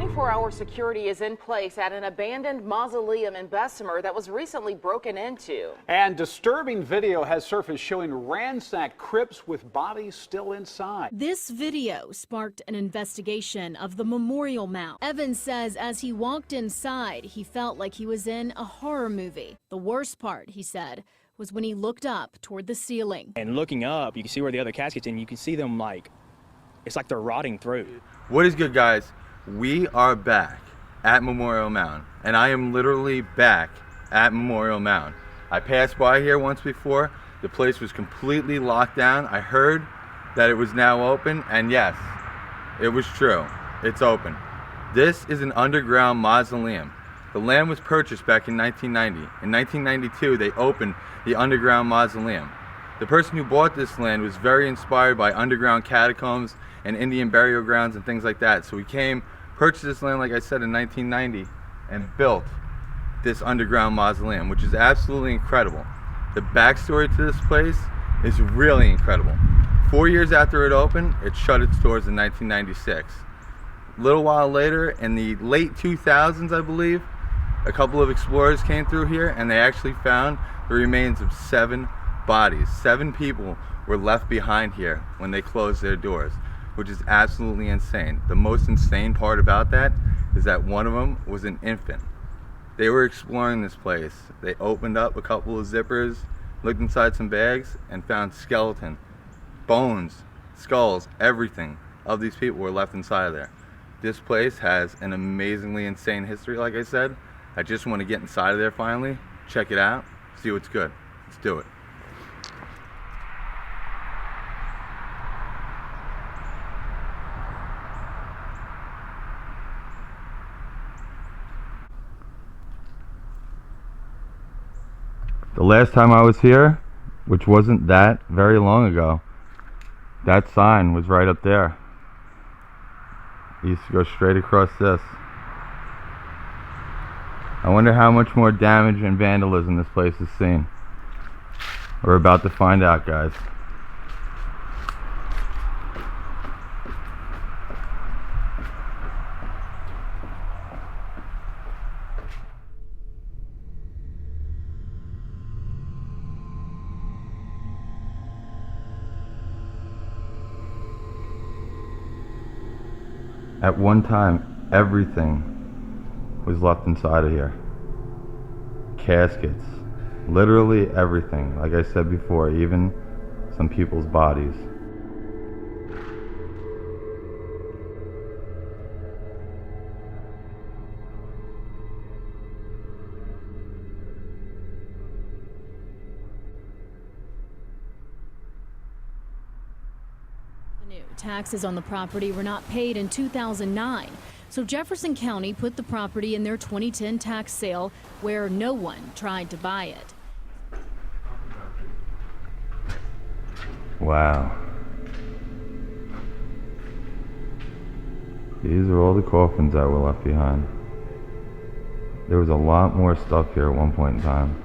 24-hour security is in place at an abandoned mausoleum in Bessemer that was recently broken into. And disturbing video has surfaced showing ransacked crypts with bodies still inside. This video sparked an investigation of the Memorial Mound. Evans says as he walked inside, he felt like he was in a horror movie. The worst part, he said, was when he looked up toward the ceiling. And looking up, you can see where the other caskets, and you can see them it's like they're rotting through. What is good, guys? We are back at Memorial Mound, and I am literally back at Memorial Mound. I passed by here once before. The place was completely locked down. I heard that it was now open, and yes, it was true. It's open. This is an underground mausoleum. The land was purchased back in 1990. In 1992, they opened the underground mausoleum. The person who bought this land was very inspired by underground catacombs and Indian burial grounds and things like that. So he came, purchased this land, like I said, in 1990 and built this underground mausoleum, which is absolutely incredible. The backstory to this place is really incredible. 4 years after it opened, it shut its doors in 1996. A little while later, in the late 2000s, I believe, a couple of explorers came through here and they actually found the remains of 7 bodies. 7 people were left behind here when they closed their doors, which is absolutely insane. The most insane part about that is that one of them was an infant. They were exploring this place. They opened up a couple of zippers, looked inside some bags, and found skeleton, bones, skulls, everything of these people were left inside of there. This place has an amazingly insane history, like I said. I just want to get inside of there finally, check it out, see what's good. Let's do it. The last time I was here, which wasn't that very long ago, that sign was right up there. It used to go straight across this. I wonder how much more damage and vandalism this place has seen. We're about to find out, guys. At one time, everything was left inside of here. Caskets, literally everything. Like I said before, even some people's bodies. Taxes on the property were not paid in 2009, so Jefferson County put the property in their 2010 tax sale where no one tried to buy it. Wow. These are all the coffins that were left behind. There was a lot more stuff here at one point in time.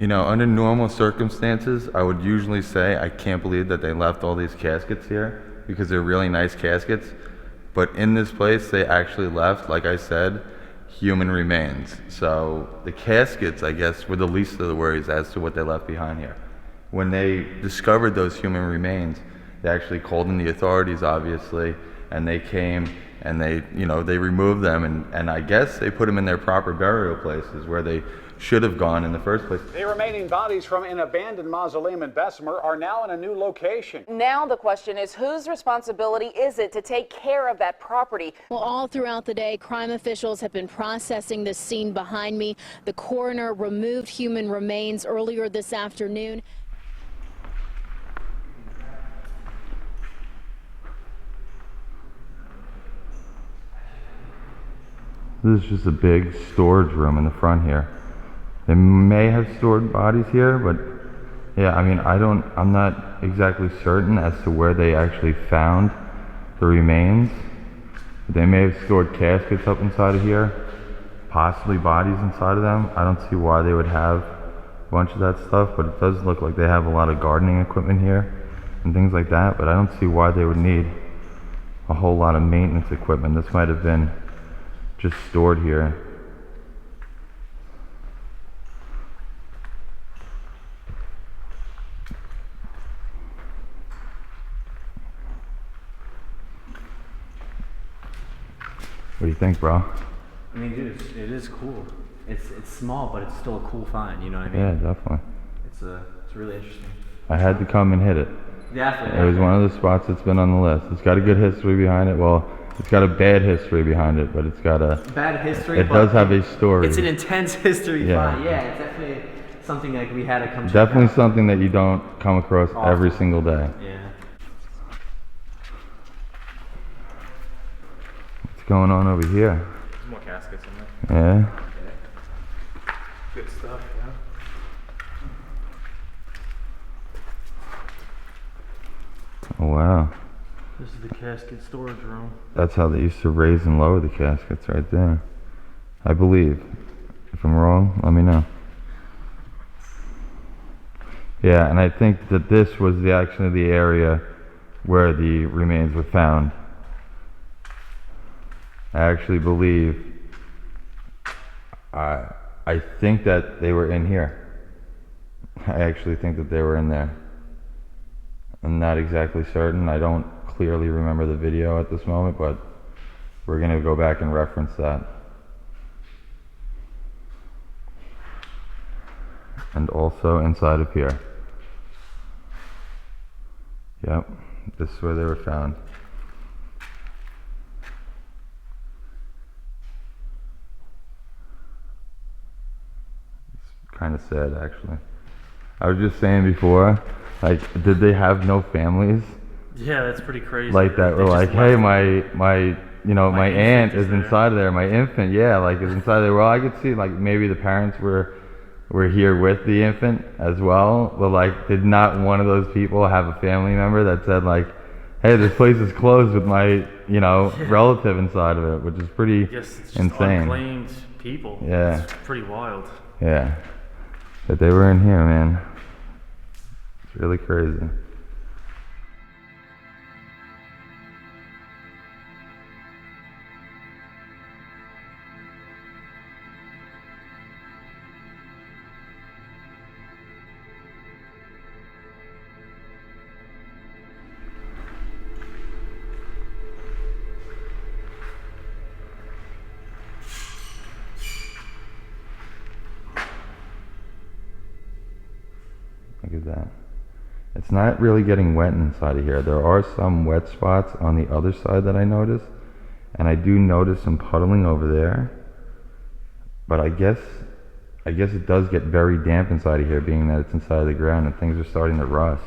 You know, under normal circumstances, I would usually say I can't believe that they left all these caskets here because they're really nice caskets. But in this place, they actually left, like I said, human remains. So the caskets, I guess, were the least of the worries as to what they left behind here. When they discovered those human remains, they actually called in the authorities, obviously, and they came and they removed them, and I guess they put them in their proper burial places where they should have gone in the first place. The remaining bodies from an abandoned mausoleum in Bessemer are now in a new location. Now the question is, whose responsibility is it to take care of that property? Well, all throughout the day, crime officials have been processing the scene behind me. The coroner removed human remains earlier this afternoon. This is just a big storage room in the front here. They may have stored bodies here, but yeah, I mean, I'm not exactly certain as to where they actually found the remains. They may have stored caskets up inside of here, possibly bodies inside of them. I don't see why they would have a bunch of that stuff, but it does look like they have a lot of gardening equipment here and things like that, but I don't see why they would need a whole lot of maintenance equipment. This might have been just stored here. What do you think, bro? I mean, dude, it is cool. It's small, but it's still a cool find. You know what I mean? Yeah, definitely. It's really interesting. I had to come and hit it. Definitely. It was one of the spots that's been on the list. It's got a good history behind it. Well, it's got a bad history behind it, but it's got a bad history. It does have a story. It's an intense history Yeah. find. Yeah, it's definitely something like we had to come. Definitely check out. something that you don't come across every single day. Yeah. What's going on over here? There's more caskets in there. Yeah. Good stuff, yeah. Oh wow. This is the casket storage room. That's how they used to raise and lower the caskets right there. I believe. If I'm wrong, let me know. Yeah, and I think that this was actually the area where the remains were found. I actually believe, I think that they were in here. I actually think that they were in there. I'm not exactly certain. I don't clearly remember the video at this moment, but we're gonna go back and reference that. And also inside of here. Yep, this is where they were found. It's kind of sad, actually. I was just saying before, like, did they have no families? Yeah, that's pretty crazy. Like that were like, hey, my aunt is there. inside of there, my infant, yeah, like is inside there. Well, I could see like maybe the parents were here with the infant as well, but like, did not one of those people have a family member that said like, hey, this place is closed with my, relative inside of it, which is pretty It's just insane. unclaimed people. Yeah. It's pretty wild. Yeah, but they were in here, man. It's really crazy. Look at that. It's not really getting wet inside of here. There are some wet spots on the other side that I noticed, and I do notice some puddling over there. But I guess it does get very damp inside of here, being that it's inside of the ground and things are starting to rust.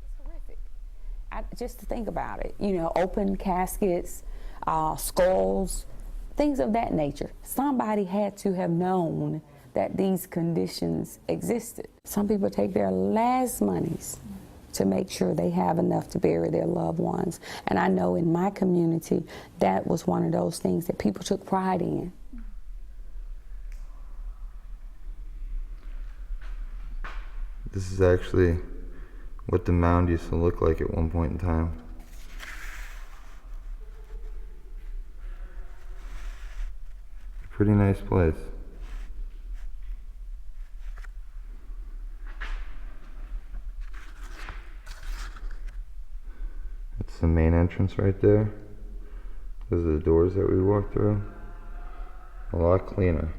It's horrific. Just to think about it, open caskets, skulls, things of that nature. Somebody had to have known that these conditions existed. Some people take their last monies to make sure they have enough to bury their loved ones. And I know in my community, that was one of those things that people took pride in. This is actually what the mound used to look like at one point in time. Pretty nice place. the main entrance right there. Those are the doors that we walked through. A lot cleaner.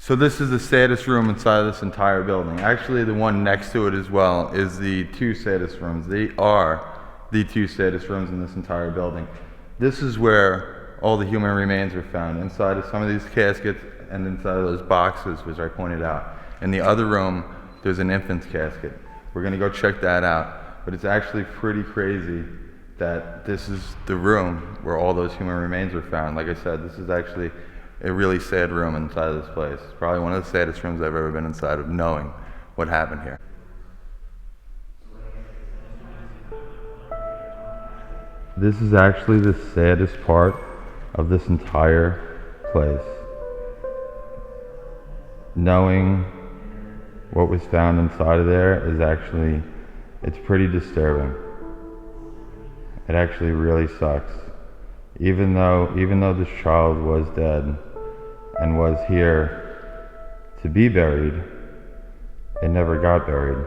So this is the saddest room inside of this entire building. Actually, the one next to it as well is the two saddest rooms. They are the two saddest rooms in this entire building. This is where all the human remains are found, inside of some of these caskets and inside of those boxes, which I pointed out. In the other room, there's an infant's casket. We're gonna go check that out. But it's actually pretty crazy that this is the room where all those human remains were found. Like I said, this is actually a really sad room inside of this place. It's probably one of the saddest rooms I've ever been inside of, knowing what happened here. This is actually the saddest part of this entire place. Knowing what was found inside of there is actually, it's pretty disturbing. It actually really sucks. Even though this child was dead and was here to be buried, it never got buried.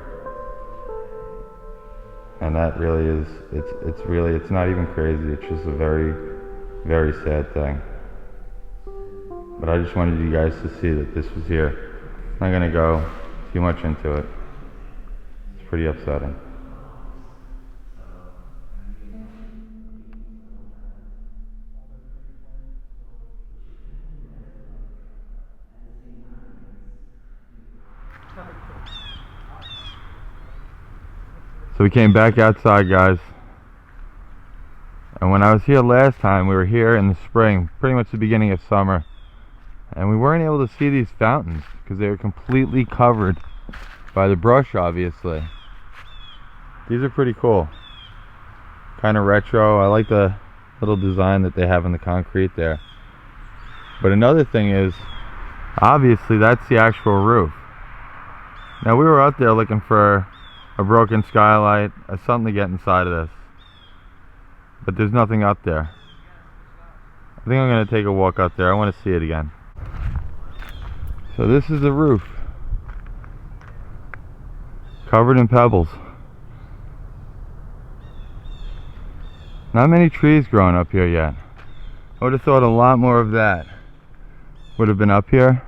And that really is, it's not even crazy, it's just a very, very sad thing. But I just wanted you guys to see that this was here. I'm not gonna go too much into it. It's pretty upsetting. So we came back outside, guys, and when I was here last time, we were here in the spring, pretty much the beginning of summer, and we weren't able to see these fountains because they were completely covered by the brush, obviously. These are pretty cool, kind of retro. I like the little design that they have in the concrete there. But another thing is, obviously that's the actual roof. Now we were out there looking for a broken skylight, something to get inside of this, but there's nothing up there. I think I'm going to take a walk up there. I want to see it again. So this is the roof, covered in pebbles. Not many trees growing up here yet. I would have thought a lot more of that would have been up here.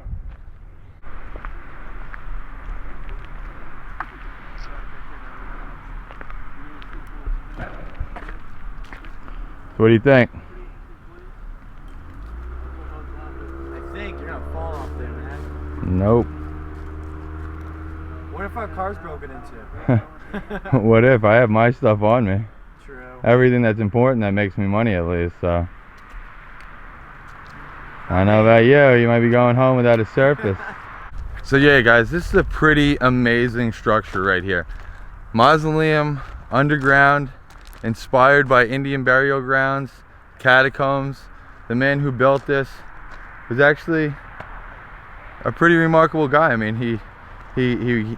So what do you think? I think you're gonna fall off there, man. Nope. What if our car's broken into? What if? I have my stuff on me. True. Everything that's important that makes me money, at least, so. I know about you, you might be going home without a surface. So yeah, guys, this is a pretty amazing structure right here. Mausoleum, underground, inspired by Indian burial grounds, catacombs. The man who built this was actually a pretty remarkable guy. I mean, he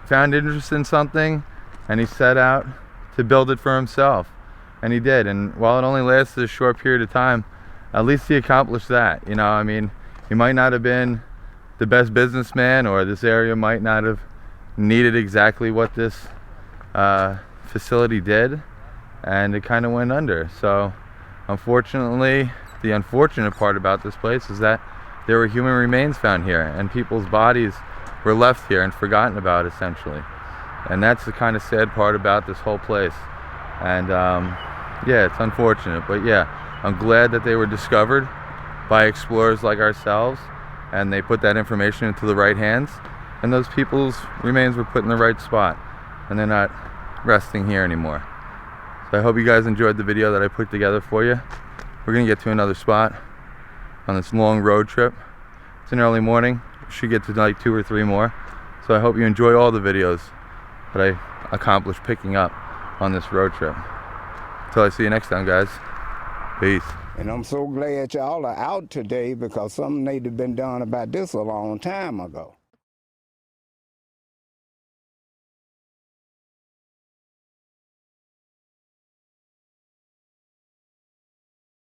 found interest in something and he set out to build it for himself, and he did. And while it only lasted a short period of time, at least he accomplished that. You know, I mean, he might not have been the best businessman, or this area might not have needed exactly what this facility did, and it kind of went under. So unfortunately, the unfortunate part about this place is that there were human remains found here, and people's bodies were left here and forgotten about, essentially. And that's the kind of sad part about this whole place. And yeah, it's unfortunate, but yeah, I'm glad that they were discovered by explorers like ourselves, and they put that information into the right hands, and those people's remains were put in the right spot, and they're not resting here anymore. So I hope you guys enjoyed the video that I put together for you. We're gonna get to another spot on this long road trip. It's an early morning. We should get to like 2 or 3 more. So I hope you enjoy all the videos that I accomplished picking up on this road trip. Until I see you next time, guys. Peace. And I'm so glad y'all are out today, because something need to have been done about this a long time ago.